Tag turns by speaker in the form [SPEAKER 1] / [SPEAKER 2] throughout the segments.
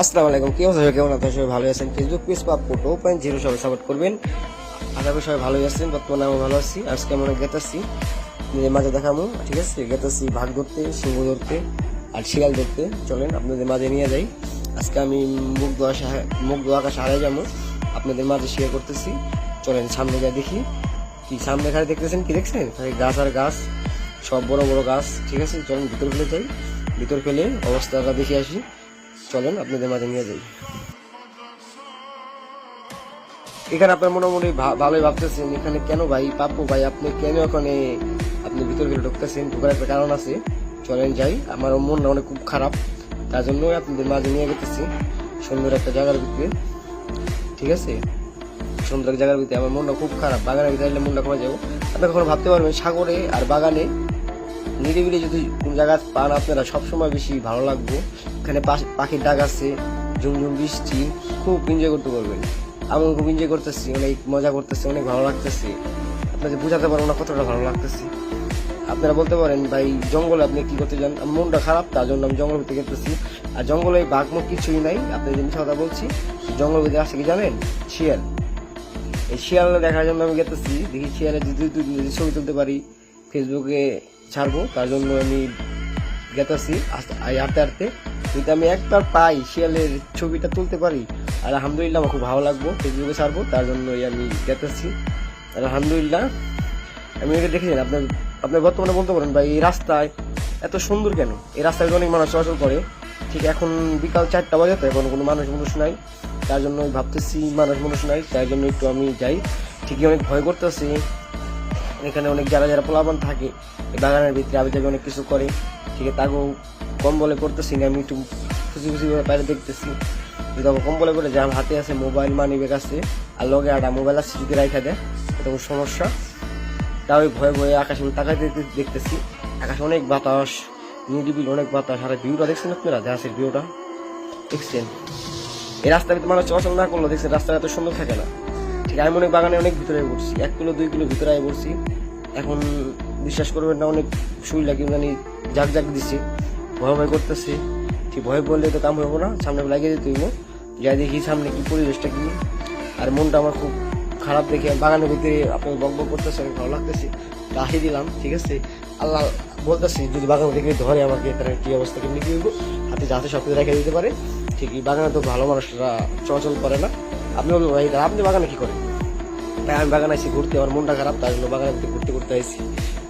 [SPEAKER 1] আসসালামু আলাইকুম, কি অবস্থা? কেমন আছেন? সবাই ভালো আছেন? ফেসবুক পেজ পাপ 2.0 সবাই সাপোর্ট করবেন। আশা করি সবাই ভালোই আছেন। বর্তমানে আমি ভালো আছি। আজকে আমি অনেক গেতাছি, নিজের মাঝে দেখাবো, ঠিক আছে? গেতাছি ভাগ ধরতে, সিংহ ধরতে আর শিয়াল ধরতে। চলেন আপনাদের মাঝে নিয়ে যাই। আজকে আমি মুগ্ধ আকাশ হারাই যাবো, আপনাদের মাঝে শেয়ার করতেছি। চলেন সামনে যাই, দেখি কি সামনে খালি দেখতেছেন, কি দেখছেন? খালি গাছ আর গাছ, সব বড় বড় গাছ, ঠিক আছে? চলেন ভিতর ফেলে যাই, ভিতর ফেলে অবস্থাটা দেখে আসি। চলেন আপনাদের মাঝে নিয়ে যাই। এখানে আপনার মোটামুটি ভালোই ভাবতেছেন, এখানে কেন ভাই পাপ্পু ভাই আপনি কেন ওখানে আপনি ভিতর ভিতরে ঢুকতেছেন? ঢুকার একটা কারণ আছে। চলেন যাই, আমার মনটা অনেক খুব খারাপ, তার জন্যই আপনাদের মাঝে নিয়ে গেতেছি সুন্দর একটা জায়গার ভিতরে, ঠিক আছে? সুন্দর এক জায়গার ভিতরে আমার মনটা খুব খারাপ, বাগানের ভিতরে মনটা কমে যাবো। আপনি কখনো ভাবতে পারবেন সাগরে আর বাগানে নিরিবিলি যদি কোন জায়গা পান আপনারা সবসময় বেশি ভালো লাগবে। এখানে পাখির ডাক আছে, ঝুমঝুম বৃষ্টি, খুব এনজয় করতে পারবেন। আমি খুব এনজয় করতেছি, অনেক মজা করতেছি, অনেক ভালো লাগতেছে। আপনাদের বোঝাতে পারবো না কতটা ভালো লাগতেছে। আপনারা বলতে পারেন ভাই জঙ্গলে আপনি কি করতে যান? আমার মনটা খারাপ, তার জন্য আমি জঙ্গল ভিতরে গেতেছি। আর জঙ্গলে বাঘমুখ কিছুই নাই, আপনাদের মিথ্যা কথা বলছি। জঙ্গল ভিতরে আছে কি জানেন? শিয়াল। এই শিয়াল দেখার জন্য আমি গেতেছি, দেখি শিয়ালের যদি ছবি তুলতে পারি ফেসবুকে ছাড়বো, তার জন্য আমি গেতেছি হাঁটতে হাঁটতে। যদি আমি একবার পাই শিয়ালের ছবিটা তুলতে পারি, আর আলহামদুলিল্লাহ আমার খুব ভালো লাগবো, ফেসবুকে ছাড়বো, তার জন্যই আমি গেতেছি। আলহামদুলিল্লাহ আমি এটা দেখেছেন। আপনার বর্তমানে বলতে পারেন ভাই এই রাস্তায় এত সুন্দর কেন? এই রাস্তায় অনেক মানুষ চলাচল করে, ঠিক এখন বিকাল 4টা বাজে, তো এখন কোনো মানুষ নাই, তার জন্য ভাবতেছি মানুষ নাই, তাই জন্য একটু আমি যাই। ঠিকই অনেক ভয় করতেছি, এখানে অনেক যারা পোলাপান থাকে এই বাগানের ভিতরে আবি যাবে অনেক কিছু করে, ঠিক আছে? তাকেও কম বলে করতেছি না, আমি একটু খুশি বাইরে দেখতেছি। যদি কম বলে করে যে আমার হাতে আছে মোবাইল, মানি ব্যাগ আছে, আর লগে একটা মোবাইল আছে, যদি রাইখা দেয় এটা কোনো সমস্যা। তাও ভয়ে আকাশে তাকাইতে দেখতেছি, আকাশে অনেক বাতাস, নিরিবিল অনেক বাতাস। আর ভিউটা দেখছেন আপনারা, জাহাজের ভিউটা দেখছেন? এই রাস্তার ভিতরে মানুষ চলাচল না করলো, দেখছেন রাস্তা এত সুন্দর থাকে না। ঠিক আমি অনেক বাগানে অনেক ভিতরে পড়ছি, 1 কিলো 2 কিলো ভিতরে পড়ছি। এখন বিশ্বাস করবেন না, অনেক শুই লাগে, মানে জাগ দিচ্ছে, ভয় করতেছে। ঠিক ভয় বললে তো কাম হবো না, সামনে লাগিয়ে দিতে হইব। যাই দেখি সামনে কি পরিবেশটা কি। আর মনটা আমার খুব খারাপ দেখে বাগানের ভিতরে আপনাকে বক করতেছে, অনেক ভালো লাগতেছে, রাখি দিলাম, ঠিক আছে? আল্লাহ বলতেছি যদি বাগান থেকে ধরে আমাকে, তার কি অবস্থা কেমনি কি হইব, হাতে যাতে সব কিছু রেখে দিতে পারে। ঠিকই বাগানে তো ভালো মানুষরা চলাচল করে না। আপনি বলবেন ভাই আপনি বাগানে কি করেন? তাই আমি বাগানে আইসি ঘুরতে, আমার মনটা খারাপ, তার জন্য বাগানে ঘুরতে আইসি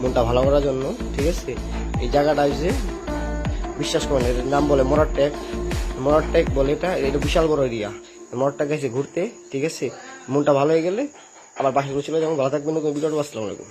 [SPEAKER 1] মনটা ভালো করার জন্য, ঠিক আছে? এই জায়গাটা এসে বিশ্বাস করেন, এটার নাম বলে মরার ট্যাগ বলে। এটা বিশাল বড় এরিয়া। মরার ট্যাগ এসে ঘুরতে, ঠিক আছে? মনটা ভালো হয়ে গেলে আবার বাসা চলে যাবো। ভালো থাকবেন, নতুন ভিডিওটা। আসসালামু আলাইকুম।